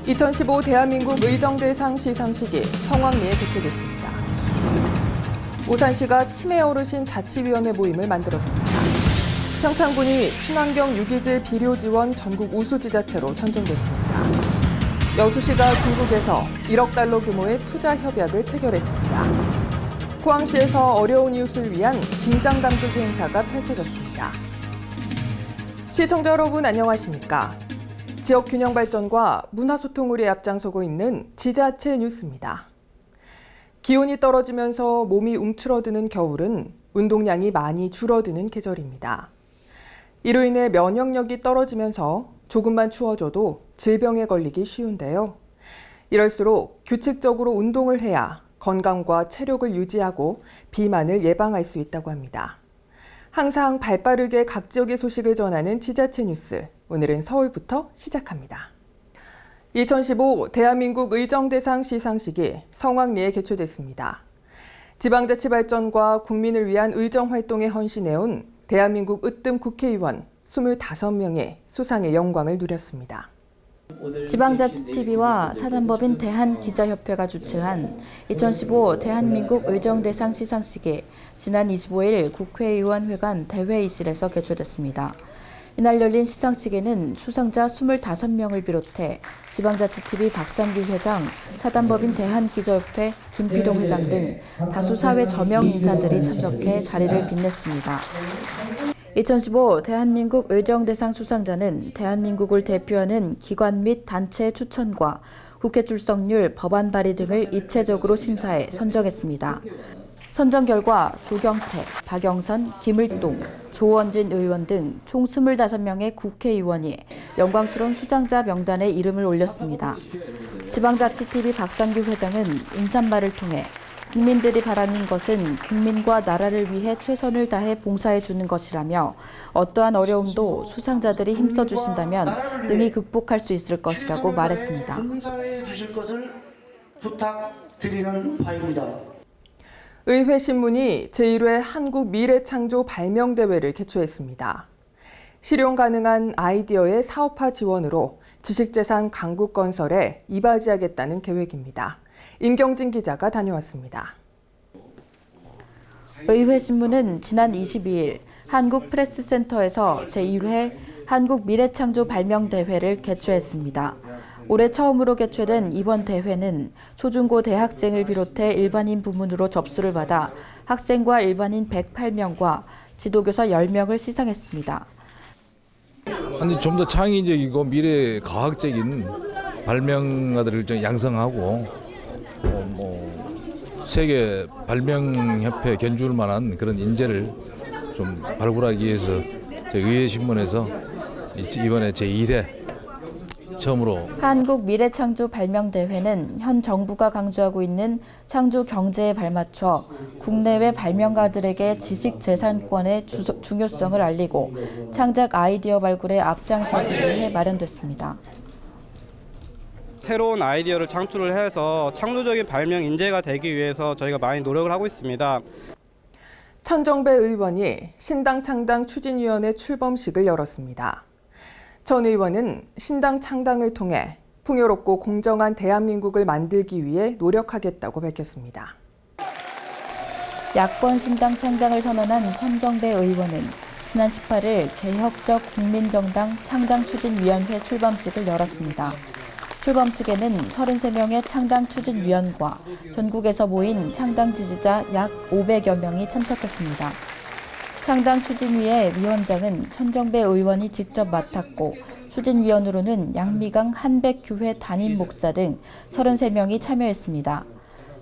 2015 대한민국 의정대상 시상식이 성황리에 개최됐습니다. 오산시가 치매 어르신 자치위원회 모임을 만들었습니다. 평창군이 친환경 유기질 비료 지원 전국 우수지자체로 선정됐습니다. 여수시가 중국에서 1억 달러 규모의 투자 협약을 체결했습니다. 포항시에서 어려운 이웃을 위한 김장 담그기 행사가 펼쳐졌습니다. 시청자 여러분 안녕하십니까? 지역 균형 발전과 문화 소통을 위해 앞장서고 있는 지자체 뉴스입니다. 기온이 떨어지면서 몸이 움츠러드는 겨울은 운동량이 많이 줄어드는 계절입니다. 이로 인해 면역력이 떨어지면서 조금만 추워져도 질병에 걸리기 쉬운데요. 이럴수록 규칙적으로 운동을 해야 건강과 체력을 유지하고 비만을 예방할 수 있다고 합니다. 항상 발빠르게 각 지역의 소식을 전하는 지자체 뉴스, 오늘은 서울부터 시작합니다. 2015 대한민국 의정대상 시상식이 성황리에 개최됐습니다. 지방자치 발전과 국민을 위한 의정활동에 헌신해온 대한민국 으뜸 국회의원 25명이 수상의 영광을 누렸습니다. 지방자치TV와 사단법인 대한기자협회가 주최한 2015 대한민국 의정대상 시상식이 지난 25일 국회의원회관 대회의실에서 개최됐습니다. 이날 열린 시상식에는 수상자 25명을 비롯해 지방자치TV 박상규 회장, 사단법인 대한기자협회 김필동 회장 등 다수 사회 저명 인사들이 참석해 자리를 빛냈습니다. 2015 대한민국 의정대상 수상자는 대한민국을 대표하는 기관 및 단체의 추천과 국회 출석률, 법안 발의 등을 입체적으로 심사해 선정했습니다. 선정 결과 조경태, 박영선, 김을동, 조원진 의원 등 총 25명의 국회의원이 영광스러운 수상자 명단에 이름을 올렸습니다. 지방자치TV 박상규 회장은 인사말을 통해 국민들이 바라는 것은 국민과 나라를 위해 최선을 다해 봉사해 주는 것이라며 어떠한 어려움도 수상자들이 힘써 주신다면 능히 극복할 수 있을 것이라고 말했습니다. 봉사해 주실 것을 부탁드리는 바입니다. 의회신문이 제1회 한국미래창조 발명대회를 개최했습니다. 실용 가능한 아이디어의 사업화 지원으로 지식재산 강국건설에 이바지하겠다는 계획입니다. 임경진 기자가 다녀왔습니다. 의회신문은 지난 22일 한국프레스센터에서 제1회 한국미래창조 발명대회를 개최했습니다. 올해 처음으로 개최된 이번 대회는 초중고 대학생을 비롯해 일반인 부문으로 접수를 받아 학생과 일반인 108명과 지도교사 10명을 시상했습니다. 좀 더 창의적이고 미래 과학적인 발명가들을 좀 양성하고 세계 발명협회에 견줄 만한 그런 인재를 좀 발굴하기 위해서 의회신문에서 이번에 제1회 처음으로 한국미래창조 발명대회는 현 정부가 강조하고 있는 창조 경제에 발맞춰 국내외 발명가들에게 지식재산권의 중요성을 알리고 창작 아이디어 발굴에 앞장서기 위해 마련됐습니다. 새로운 아이디어를 창출을 해서 창조적인 발명 인재가 되기 위해서 저희가 많이 노력을 하고 있습니다. 천정배 의원이 신당 창당 추진위원회 출범식을 열었습니다. 천 의원은 신당 창당을 통해 풍요롭고 공정한 대한민국을 만들기 위해 노력하겠다고 밝혔습니다. 야권 신당 창당을 선언한 천정배 의원은 지난 18일 개혁적 국민정당 창당추진위원회 출범식을 열었습니다. 출범식에는 33명의 창당추진위원과 전국에서 모인 창당 지지자 약 500여 명이 참석했습니다. 창당추진위의 위원장은 천정배 의원이 직접 맡았고 추진위원으로는 양미강 한백교회 담임 목사 등 33명이 참여했습니다.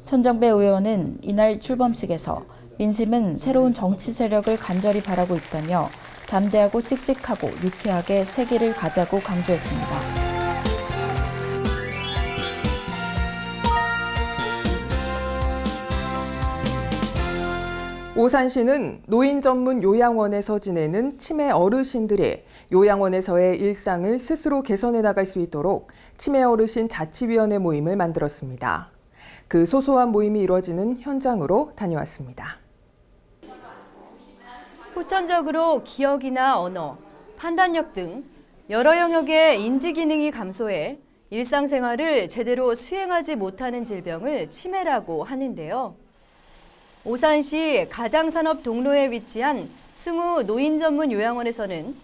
천정배 의원은 이날 출범식에서 민심은 새로운 정치 세력을 간절히 바라고 있다며 담대하고 씩씩하고 유쾌하게 세기를 가자고 강조했습니다. 오산시는 노인 전문 요양원에서 지내는 치매 어르신들이 요양원에서의 일상을 스스로 개선해 나갈 수 있도록 치매 어르신 자치위원회 모임을 만들었습니다. 그 소소한 모임이 이루어지는 현장으로 다녀왔습니다. 후천적으로 기억이나 언어, 판단력 등 여러 영역의 인지 기능이 감소해 일상생활을 제대로 수행하지 못하는 질병을 치매라고 하는데요. 오산시 가장산업 동로에 위치한 승우 노인 전문 요양원에서는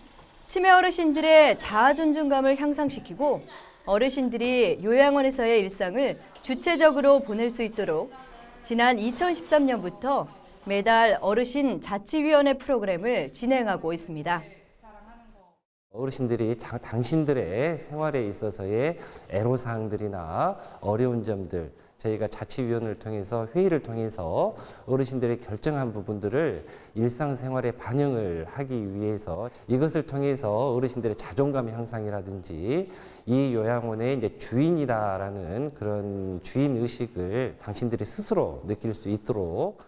치매 어르신들의 자아 존중감을 향상시키고 어르신들이 요양원에서의 일상을 주체적으로 보낼 수 있도록 지난 2013년부터 매달 어르신 자치위원회 프로그램을 진행하고 있습니다. 어르신들이 당신들의 생활에 있어서의 애로사항들이나 어려운 점들, 저희가 자치위원회를 통해서 회의를 통해서 어르신들의 결정한 부분들을 일상생활에 반영을 하기 위해서 이것을 통해서 어르신들의 자존감 향상이라든지 이 요양원의 이제 주인이다라는 그런 주인 의식을 당신들이 스스로 느낄 수 있도록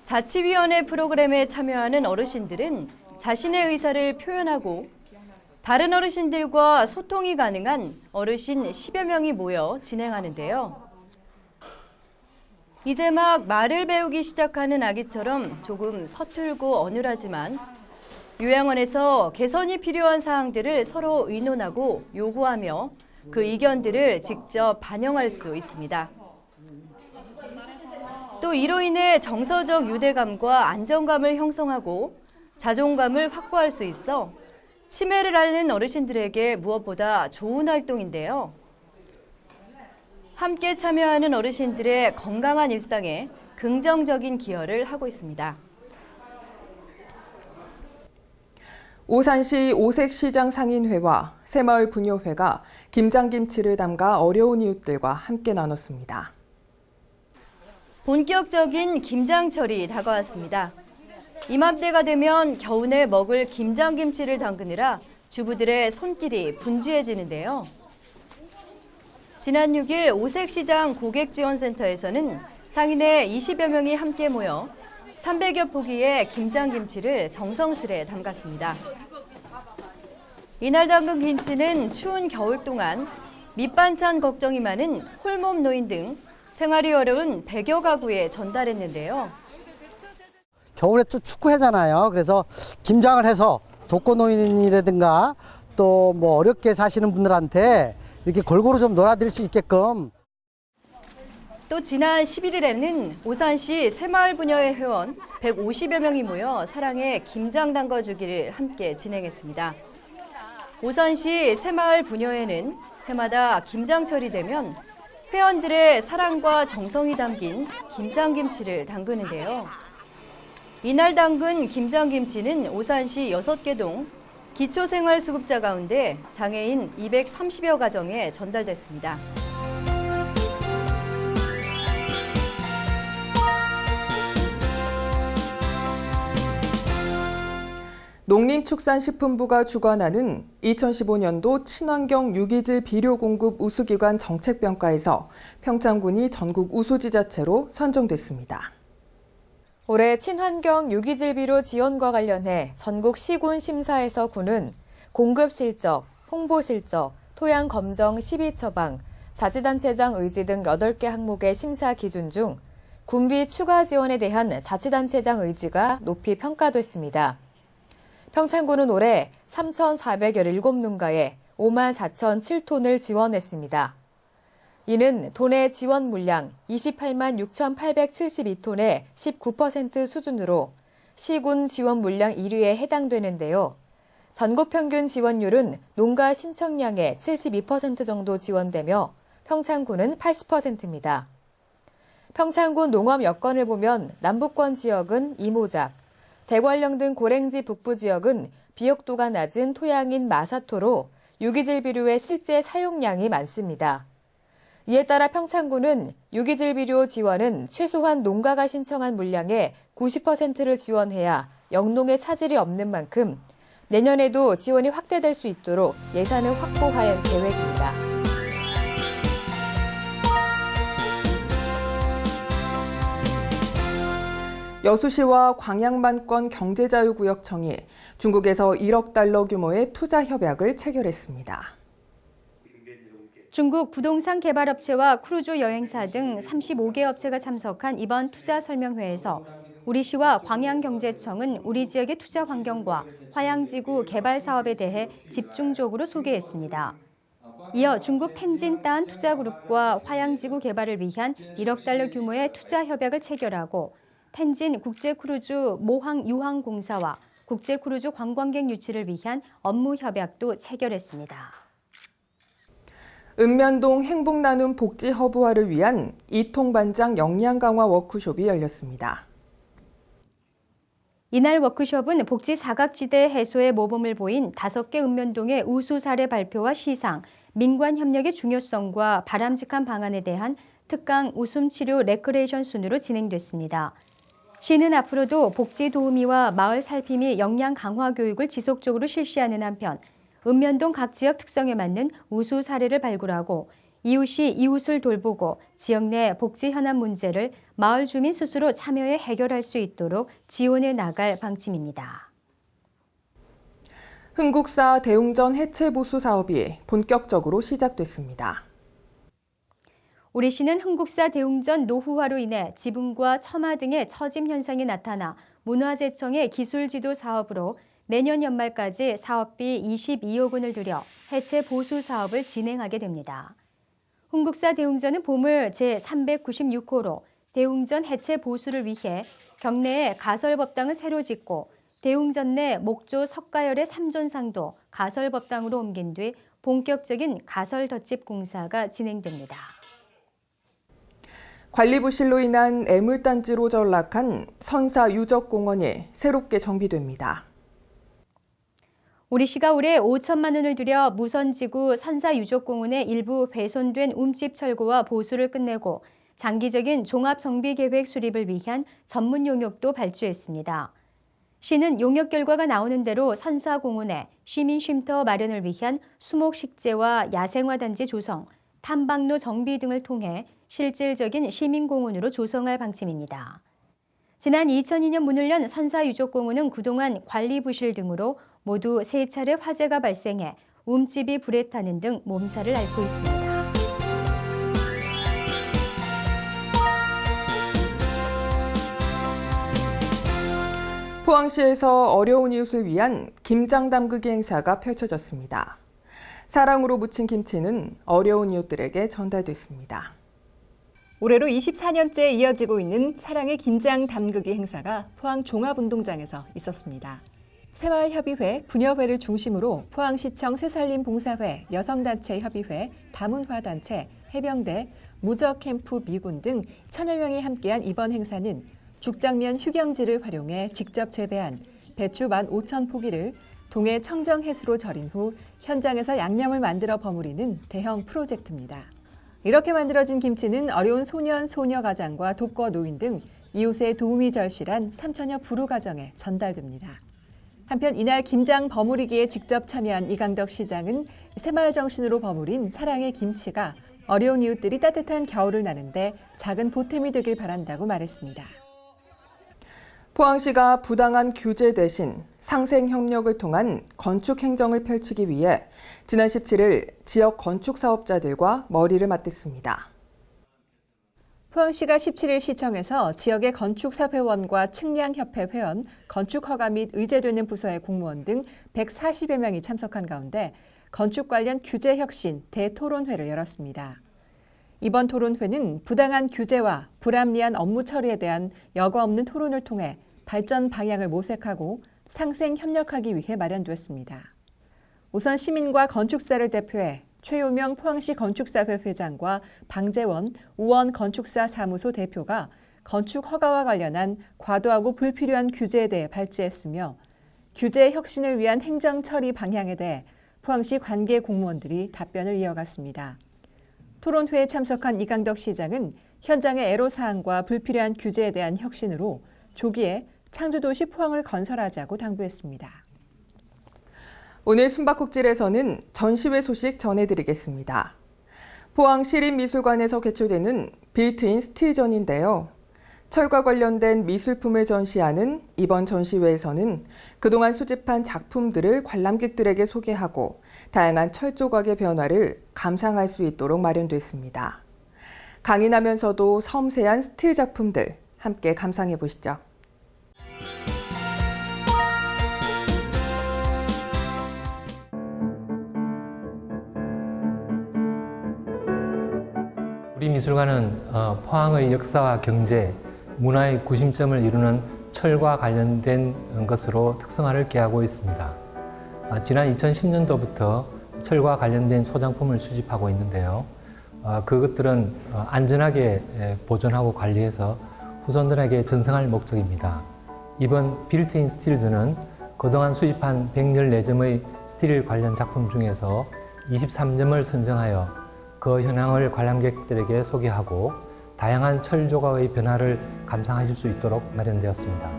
자치위원회 프로그램에 참여하는 어르신들은 자신의 의사를 표현하고 다른 어르신들과 소통이 가능한 어르신 10여 명이 모여 진행하는데요. 이제 막 말을 배우기 시작하는 아기처럼 조금 서툴고 어눌하지만 요양원에서 개선이 필요한 사항들을 서로 의논하고 요구하며 그 의견들을 직접 반영할 수 있습니다. 또 이로 인해 정서적 유대감과 안정감을 형성하고 자존감을 확보할 수 있어 치매를 앓는 어르신들에게 무엇보다 좋은 활동인데요. 함께 참여하는 어르신들의 건강한 일상에 긍정적인 기여를 하고 있습니다. 오산시 오색시장 상인회와 새마을 분녀회가 김장김치를 담가 어려운 이웃들과 함께 나눴습니다. 본격적인 김장철이 다가왔습니다. 이맘때가 되면 겨우내 먹을 김장김치를 담그느라 주부들의 손길이 분주해지는데요. 지난 6일 오색시장 고객지원센터에서는 상인회 20여 명이 함께 모여 300여 포기의 김장김치를 정성스레 담갔습니다. 이날 담근 김치는 추운 겨울 동안 밑반찬 걱정이 많은 홀몸 노인 등 생활이 어려운 100여 가구에 전달했는데요. 겨울에 또 춥고하잖아요. 그래서 김장을 해서 독거노인이라든가 또 뭐 어렵게 사시는 분들한테 이렇게 골고루 좀 놀아드릴 수 있게끔. 또 지난 11일에는 오산시 새마을 분녀회 회원 150여 명이 모여 사랑의 김장 담궈주기를 함께 진행했습니다. 오산시 새마을 분녀회는 해마다 김장철이 되면 회원들의 사랑과 정성이 담긴 김장김치를 담그는데요. 이날 담근 김장김치는 오산시 6개 동 기초생활수급자 가운데 장애인 230여 가정에 전달됐습니다. 농림축산식품부가 주관하는 2015년도 친환경 유기질 비료 공급 우수기관 정책평가에서 평창군이 전국 우수지자체로 선정됐습니다. 올해 친환경 유기질 비료 지원과 관련해 전국 시군 심사에서 군은 공급 실적, 홍보 실적, 토양 검정 12처방, 자치단체장 의지 등 8개 항목의 심사 기준 중 군비 추가 지원에 대한 자치단체장 의지가 높이 평가됐습니다. 평창군은 올해 3,417농가에 54,007톤을 지원했습니다. 이는 도내 지원 물량 28만 6,872톤의 19% 수준으로 시군 지원 물량 1위에 해당되는데요. 전국 평균 지원율은 농가 신청량의 72% 정도 지원되며 평창군은 80%입니다. 평창군 농업 여건을 보면 남북권 지역은 이모작, 대관령 등 고랭지 북부 지역은 비옥도가 낮은 토양인 마사토로 유기질 비료의 실제 사용량이 많습니다. 이에 따라 평창군은 유기질 비료 지원은 최소한 농가가 신청한 물량의 90%를 지원해야 영농에 차질이 없는 만큼 내년에도 지원이 확대될 수 있도록 예산을 확보할 계획입니다. 여수시와 광양만권 경제자유구역청이 중국에서 1억 달러 규모의 투자 협약을 체결했습니다. 중국 부동산 개발업체와 크루즈 여행사 등 35개 업체가 참석한 이번 투자 설명회에서 우리시와 광양경제청은 우리 지역의 투자 환경과 화양지구 개발 사업에 대해 집중적으로 소개했습니다. 이어 중국 텐진단 투자그룹과 화양지구 개발을 위한 1억 달러 규모의 투자 협약을 체결하고 텐진 국제크루즈 모항 유항공사와 국제크루즈 관광객 유치를 위한 업무 협약도 체결했습니다. 읍면동 행복나눔 복지 허브화를 위한 이통반장 역량 강화 워크숍이 열렸습니다. 이날 워크숍은 복지 사각지대 해소에 모범을 보인 5개 읍면동의 우수 사례 발표와 시상, 민관 협력의 중요성과 바람직한 방안에 대한 특강 웃음 치료 레크레이션 순으로 진행됐습니다. 시는 앞으로도 복지 도우미와 마을 살핌이 역량 강화 교육을 지속적으로 실시하는 한편 읍면동 각 지역 특성에 맞는 우수 사례를 발굴하고 이웃이 이웃을 돌보고 지역 내 복지 현안 문제를 마을 주민 스스로 참여해 해결할 수 있도록 지원해 나갈 방침입니다. 흥국사 대웅전 해체 보수 사업이 본격적으로 시작됐습니다. 우리 시는 흥국사 대웅전 노후화로 인해 지붕과 처마 등의 처짐 현상이 나타나 문화재청의 기술지도 사업으로 내년 연말까지 사업비 22억 원을 들여 해체 보수 사업을 진행하게 됩니다. 흥국사 대웅전은 보물 제396호로 대웅전 해체 보수를 위해 경내에 가설법당을 새로 짓고 대웅전 내 목조 석가열의 3존상도 가설법당으로 옮긴 뒤 본격적인 가설 덧집 공사가 진행됩니다. 관리 부실로 인한 애물단지로 전락한 선사 유적공원이 새롭게 정비됩니다. 우리 시가 올해 5천만 원을 들여 무선지구 선사유적공원의 일부 훼손된 움집 철거와 보수를 끝내고 장기적인 종합정비계획 수립을 위한 전문 용역도 발주했습니다. 시는 용역 결과가 나오는 대로 선사공원에 시민쉼터 마련을 위한 수목식재와 야생화단지 조성, 탐방로 정비 등을 통해 실질적인 시민공원으로 조성할 방침입니다. 지난 2002년 문을 연 선사유적공원은 그동안 관리 부실 등으로 모두 3차례 화재가 발생해 움집이 불에 타는 등 몸살을 앓고 있습니다. 포항시에서 어려운 이웃을 위한 김장 담그기 행사가 펼쳐졌습니다. 사랑으로 무친 김치는 어려운 이웃들에게 전달됐습니다. 올해로 24년째 이어지고 있는 사랑의 김장 담그기 행사가 포항 종합운동장에서 있었습니다. 새마을협의회, 부녀회를 중심으로 포항시청 새살림 봉사회, 여성단체 협의회, 다문화단체, 해병대, 무적캠프 미군 등 천여 명이 함께한 이번 행사는 죽장면 휴경지를 활용해 직접 재배한 배추 15,000포기를 동해 청정해수로 절인 후 현장에서 양념을 만들어 버무리는 대형 프로젝트입니다. 이렇게 만들어진 김치는 어려운 소년, 소녀 가장과 독거 노인 등 이웃의 도움이 절실한 3천여 부루 가정에 전달됩니다. 한편 이날 김장 버무리기에 직접 참여한 이강덕 시장은 새마을 정신으로 버무린 사랑의 김치가 어려운 이웃들이 따뜻한 겨울을 나는데 작은 보탬이 되길 바란다고 말했습니다. 포항시가 부당한 규제 대신 상생 협력을 통한 건축 행정을 펼치기 위해 지난 17일 지역 건축 사업자들과 머리를 맞댔습니다. 포항시가 17일 시청에서 지역의 건축사회원과 측량협회 회원, 건축허가 및 의제되는 부서의 공무원 등 140여 명이 참석한 가운데 건축 관련 규제 혁신 대토론회를 열었습니다. 이번 토론회는 부당한 규제와 불합리한 업무 처리에 대한 여과 없는 토론을 통해 발전 방향을 모색하고 상생 협력하기 위해 마련됐습니다. 우선 시민과 건축사를 대표해 최요명 포항시 건축사회 회장과 방재원 우원 건축사 사무소 대표가 건축 허가와 관련한 과도하고 불필요한 규제에 대해 발제했으며 규제 혁신을 위한 행정 처리 방향에 대해 포항시 관계 공무원들이 답변을 이어갔습니다. 토론회에 참석한 이강덕 시장은 현장의 애로사항과 불필요한 규제에 대한 혁신으로 조기에 창조도시 포항을 건설하자고 당부했습니다. 오늘 숨바꼭질에서는 전시회 소식 전해드리겠습니다. 포항 시립미술관에서 개최되는 빌트인 스틸전인데요. 철과 관련된 미술품을 전시하는 이번 전시회에서는 그동안 수집한 작품들을 관람객들에게 소개하고 다양한 철 조각의 변화를 감상할 수 있도록 마련됐습니다. 강인하면서도 섬세한 스틸 작품들 함께 감상해 보시죠. 미술관은 포항의 역사와 경제, 문화의 구심점을 이루는 철과 관련된 것으로 특성화를 기하고 있습니다. 지난 2010년도부터 철과 관련된 소장품을 수집하고 있는데요. 그것들은 안전하게 보존하고 관리해서 후손들에게 전승할 목적입니다. 이번 빌트인 스틸즈는 그동안 수집한 114점의 스틸 관련 작품 중에서 23점을 선정하여 그 현황을 관람객들에게 소개하고 다양한 철 조각의 변화를 감상하실 수 있도록 마련되었습니다.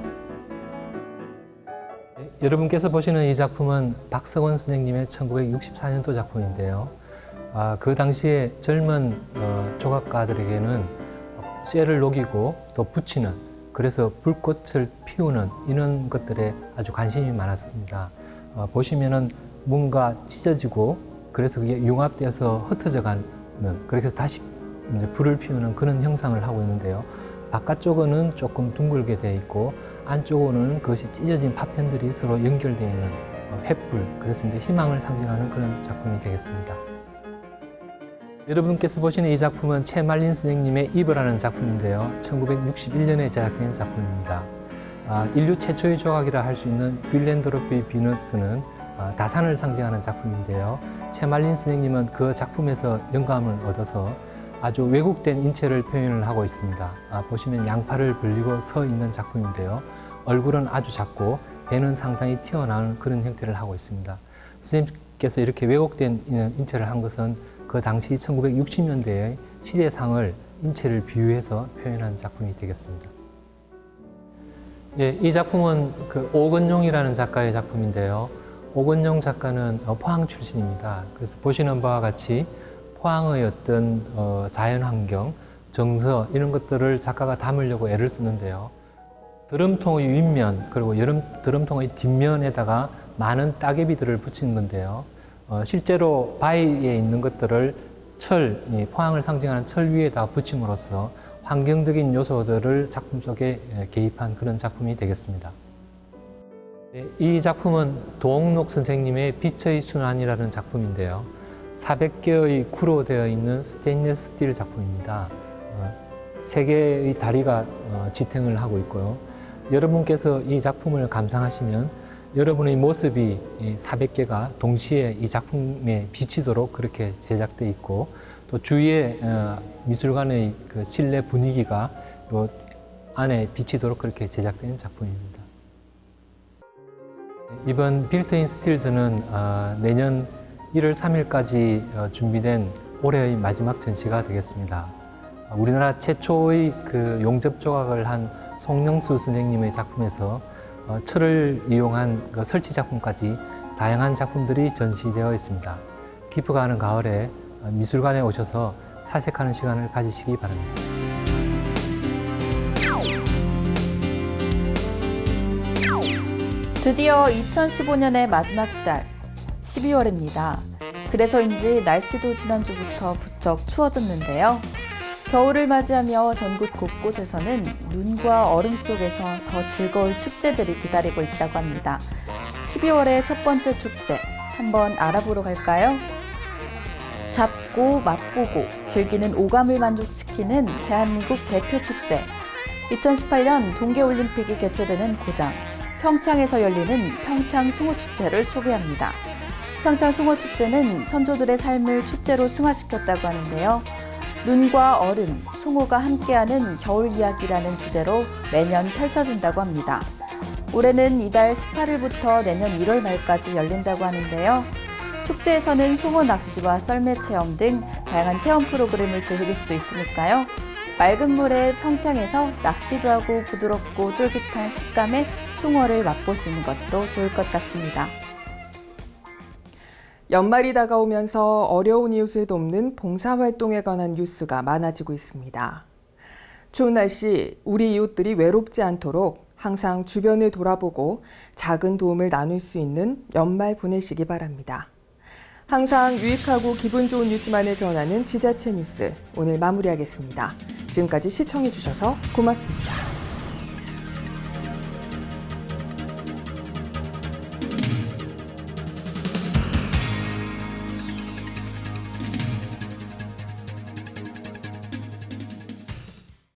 여러분께서 보시는 이 작품은 박석원 선생님의 1964년도 작품인데요. 그 당시에 젊은 조각가들에게는 쇠를 녹이고 또 붙이는, 그래서 불꽃을 피우는 이런 것들에 아주 관심이 많았습니다. 보시면은 뭔가 찢어지고 그래서 그게 융합되어서 흩어져 가는, 그렇게 해서 다시 이제 불을 피우는 그런 형상을 하고 있는데요. 바깥쪽은 조금 둥글게 되어 있고 안쪽으로는 그것이 찢어진 파편들이 서로 연결되어 있는 횃불, 그래서 이제 희망을 상징하는 그런 작품이 되겠습니다. 여러분께서 보시는 이 작품은 채말린 선생님의 이브라는 작품인데요. 1961년에 제작된 작품입니다. 인류 최초의 조각이라 할 수 있는 윌렌도르프의 비너스는 다산을 상징하는 작품인데요. 채말린 선생님은 그 작품에서 영감을 얻어서 아주 왜곡된 인체를 표현을 하고 있습니다. 보시면 양팔을 벌리고 서 있는 작품인데요. 얼굴은 아주 작고 배는 상당히 튀어나오는 그런 형태를 하고 있습니다. 선생님께서 이렇게 왜곡된 인체를 한 것은 그 당시 1960년대의 시대상을 인체를 비유해서 표현한 작품이 되겠습니다. 예, 이 작품은 오건용이라는 작가의 작품인데요. 오건용 작가는 포항 출신입니다. 그래서 보시는 바와 같이 포항의 어떤 자연환경, 정서 이런 것들을 작가가 담으려고 애를 쓰는데요. 드럼통의 윗면 그리고 드럼통의 뒷면에다가 많은 따개비들을 붙이는 건데요. 실제로 바위에 있는 것들을 철, 포항을 상징하는 철 위에다 붙임으로써 환경적인 요소들을 작품 속에 개입한 그런 작품이 되겠습니다. 이 작품은 도옥록 선생님의 빛의 순환이라는 작품인데요. 400개의 구로 되어 있는 스테인리스 스틸 작품입니다. 3개의 다리가 지탱을 하고 있고요. 여러분께서 이 작품을 감상하시면 여러분의 모습이 400개가 동시에 이 작품에 비치도록 그렇게 제작되어 있고, 또 주위에 미술관의 그 실내 분위기가 요 안에 비치도록 그렇게 제작된 작품입니다. 이번 빌트인 스틸즈는 내년 1월 3일까지 준비된 올해의 마지막 전시가 되겠습니다. 우리나라 최초의 그 용접 조각을 한 송영수 선생님의 작품에서 철을 이용한 그 설치 작품까지 다양한 작품들이 전시되어 있습니다. 깊어가는 가을에 미술관에 오셔서 사색하는 시간을 가지시기 바랍니다. 드디어 2015년의 마지막 달, 12월입니다. 그래서인지 날씨도 지난주부터 부쩍 추워졌는데요. 겨울을 맞이하며 전국 곳곳에서는 눈과 얼음 속에서 더 즐거울 축제들이 기다리고 있다고 합니다. 12월의 첫 번째 축제, 한번 알아보러 갈까요? 잡고 맛보고 즐기는 오감을 만족시키는 대한민국 대표 축제. 2018년 동계올림픽이 개최되는 고장, 평창에서 열리는 평창 숭어축제를 소개합니다. 평창 숭어축제는 선조들의 삶을 축제로 승화시켰다고 하는데요. 눈과 얼음, 송어가 함께하는 겨울 이야기라는 주제로 매년 펼쳐진다고 합니다. 올해는 이달 18일부터 내년 1월 말까지 열린다고 하는데요. 축제에서는 송어 낚시와 썰매 체험 등 다양한 체험 프로그램을 즐길 수 있으니까요. 맑은 물에 평창에서 낚시도 하고 부드럽고 쫄깃한 식감의 송어를 맛보시는 것도 좋을 것 같습니다. 연말이 다가오면서 어려운 이웃을 돕는 봉사활동에 관한 뉴스가 많아지고 있습니다. 추운 날씨, 우리 이웃들이 외롭지 않도록 항상 주변을 돌아보고 작은 도움을 나눌 수 있는 연말 보내시기 바랍니다. 항상 유익하고 기분 좋은 뉴스만을 전하는 지자체 뉴스, 오늘 마무리하겠습니다. 지금까지 시청해주셔서 고맙습니다.